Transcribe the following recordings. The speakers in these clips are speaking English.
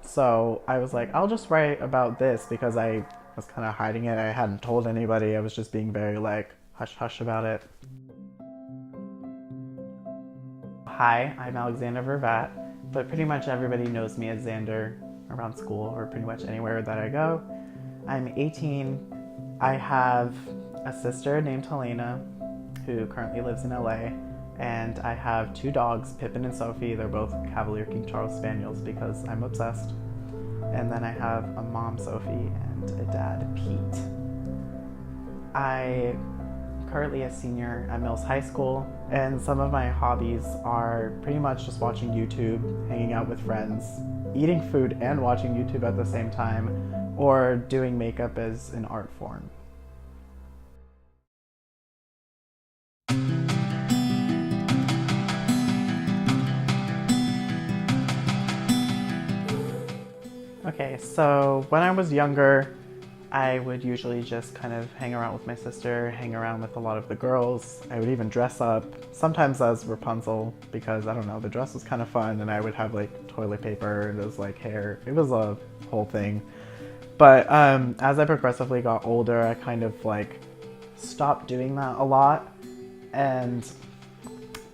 So I was like, I'll just write about this because I was kind of hiding it. I hadn't told anybody. I was just being very like hush hush about it. Hi, I'm Alexander Vervaet, but pretty much everybody knows me as Zander around school or pretty much anywhere that I go. I'm 18. I have a sister named Helena who currently lives in LA, and I have two dogs, Pippin and Sophie. They're both Cavalier King Charles Spaniels because I'm obsessed. And then I have a mom, Sophie, and a dad, Pete. I'm currently a senior at Mills High School, and some of my hobbies are pretty much just watching YouTube, hanging out with friends, eating food and watching YouTube at the same time, or doing makeup as an art form. Okay, so when I was younger, I would usually just kind of hang around with my sister, hang around with a lot of the girls. I would even dress up, sometimes as Rapunzel, because I don't know, the dress was kind of fun, and I would have like toilet paper and it was like hair. It was a whole thing. But as I progressively got older, I kind of like stopped doing that a lot, and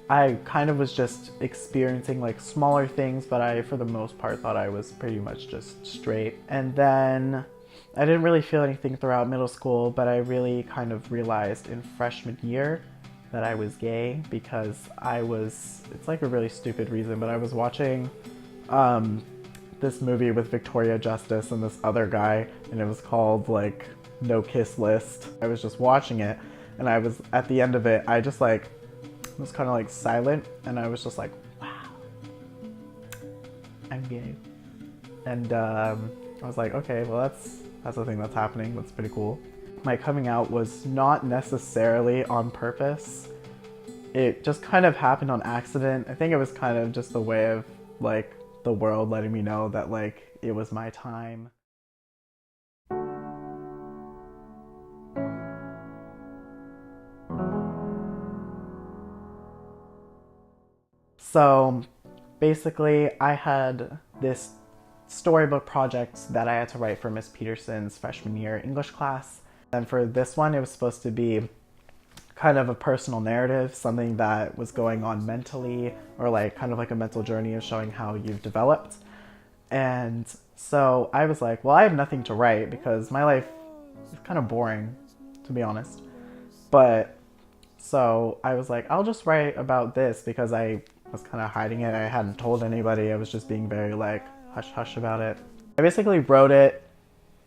I kind of was just experiencing like smaller things, but I, for the most part, thought I was pretty much just straight. And then I didn't really feel anything throughout middle school, but I really kind of realized in freshman year that I was gay because it's like a really stupid reason, but I was watching this movie with Victoria Justice and this other guy, and it was called like No Kiss List. I was just watching it, and I was, at the end of it, I just like was kind of like silent, and I was just like, wow, I'm gay. And I was like, okay, well that's the thing that's happening. That's pretty cool. My coming out was not necessarily on purpose. It just kind of happened on accident. I think it was kind of just the way of like the world letting me know that like it was my time. So basically I had this storybook project that I had to write for Miss Peterson's freshman year English class. And for this one, it was supposed to be kind of a personal narrative, something that was going on mentally, or like kind of like a mental journey of showing how you've developed. And so I was like, well, I have nothing to write because my life is kind of boring, to be honest. But so I was like, I'll just write about this because I was kind of hiding it. I hadn't told anybody. I was just being very like hush hush about it. I basically wrote it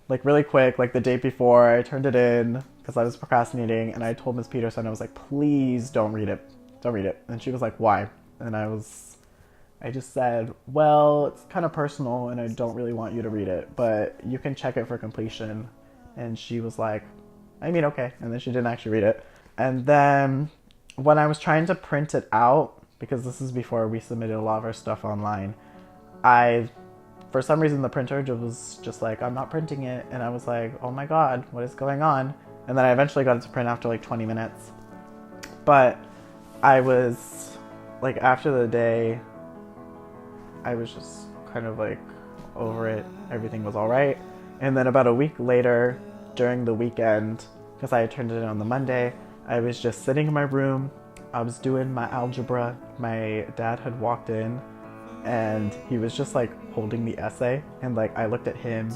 like really quick, like the day before. I turned it in because I was procrastinating, and I told Miss Peterson, I was like, please don't read it. Don't read it. And she was like, why? And I just said, well, it's kind of personal and I don't really want you to read it, but you can check it for completion. And she was like, I mean, okay. And then she didn't actually read it. And then when I was trying to print it out, because this is before we submitted a lot of our stuff online, for some reason the printer was just like, I'm not printing it. And I was like, oh my God, what is going on? And then I eventually got it to print after like 20 minutes. But I was like, after the day, I was just kind of like over it. Everything was all right. And then about a week later, during the weekend, because I had turned it in on the Monday, I was just sitting in my room. I was doing my algebra. My dad had walked in, and he was just like holding the essay, and like I looked at him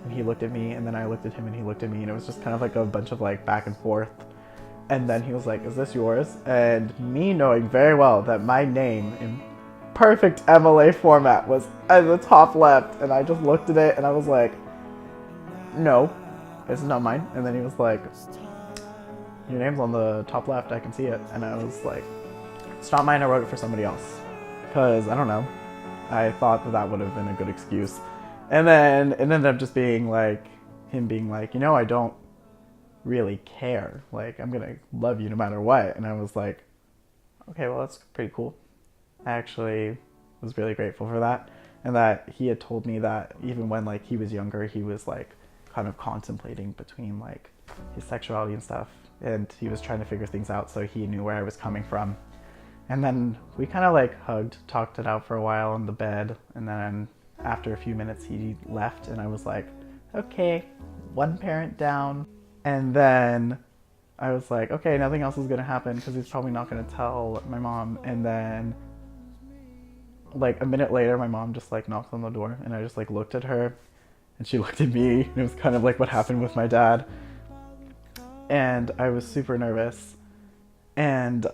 and he looked at me, and then I looked at him and he looked at me, and it was just kind of like a bunch of like back and forth. And then he was like, is this yours? And me knowing very well that my name in perfect MLA format was at the top left, and I just looked at it and I was like, no, this is not mine. And then he was like, your name's on the top left, I can see it. And I was like, it's not mine, I wrote it for somebody else. Because, I don't know, I thought that would have been a good excuse. And then it ended up just being like, him being like, you know, I don't really care. Like, I'm gonna love you no matter what. And I was like, okay, well, that's pretty cool. I actually was really grateful for that. And that he had told me that even when like he was younger, he was like kind of contemplating between like his sexuality and stuff. And he was trying to figure things out, so he knew where I was coming from. And then we kind of like hugged, talked it out for a while on the bed, and then after a few minutes he left, and I was like, okay, one parent down. And then I was like, okay, nothing else is gonna happen because he's probably not gonna tell my mom. And then like a minute later, my mom just like knocked on the door, and I just like looked at her, and she looked at me, and it was kind of like what happened with my dad. And I was super nervous, and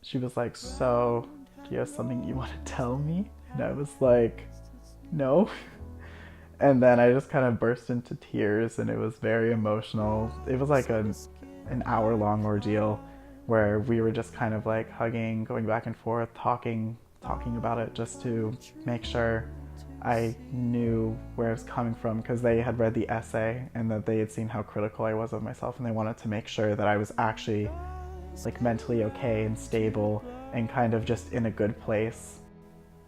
she was like, so do you have something you want to tell me? And I was like, no. And then I just kind of burst into tears, and it was very emotional. It was like an hour-long ordeal where we were just kind of like hugging, going back and forth, talking about it, just to make sure I knew where I was coming from, because they had read the essay and that they had seen how critical I was of myself, and they wanted to make sure that I was actually like mentally okay and stable and kind of just in a good place.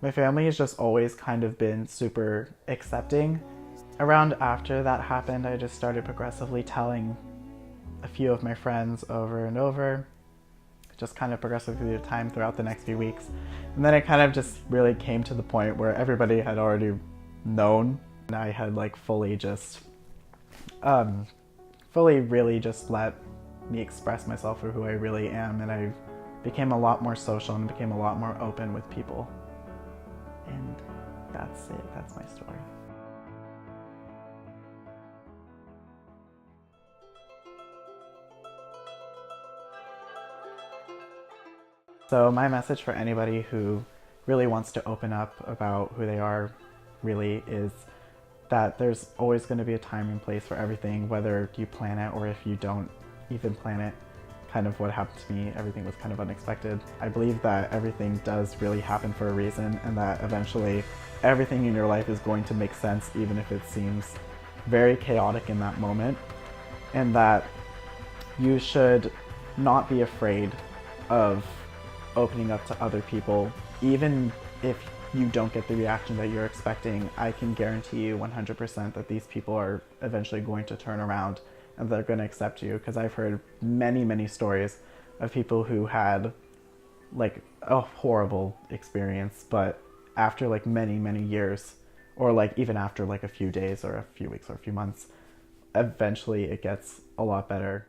My family has just always kind of been super accepting. Around after that happened, I just started progressively telling a few of my friends over and over, just kind of progressively through time throughout the next few weeks. And then it kind of just really came to the point where everybody had already known, and I had like fully really just let me express myself for who I really am, and I became a lot more social and became a lot more open with people. And that's it. That's my story. So my message for anybody who really wants to open up about who they are really is that there's always going to be a time and place for everything, whether you plan it or if you don't even plan it. Kind of what happened to me, everything was kind of unexpected. I believe that everything does really happen for a reason, and that eventually everything in your life is going to make sense, even if it seems very chaotic in that moment. And that you should not be afraid of opening up to other people, even if you don't get the reaction that you're expecting. I can guarantee you 100% that these people are eventually going to turn around and they're going to accept you, because I've heard many stories of people who had like a horrible experience, but after like many years, or like even after like a few days or a few weeks or a few months, eventually it gets a lot better.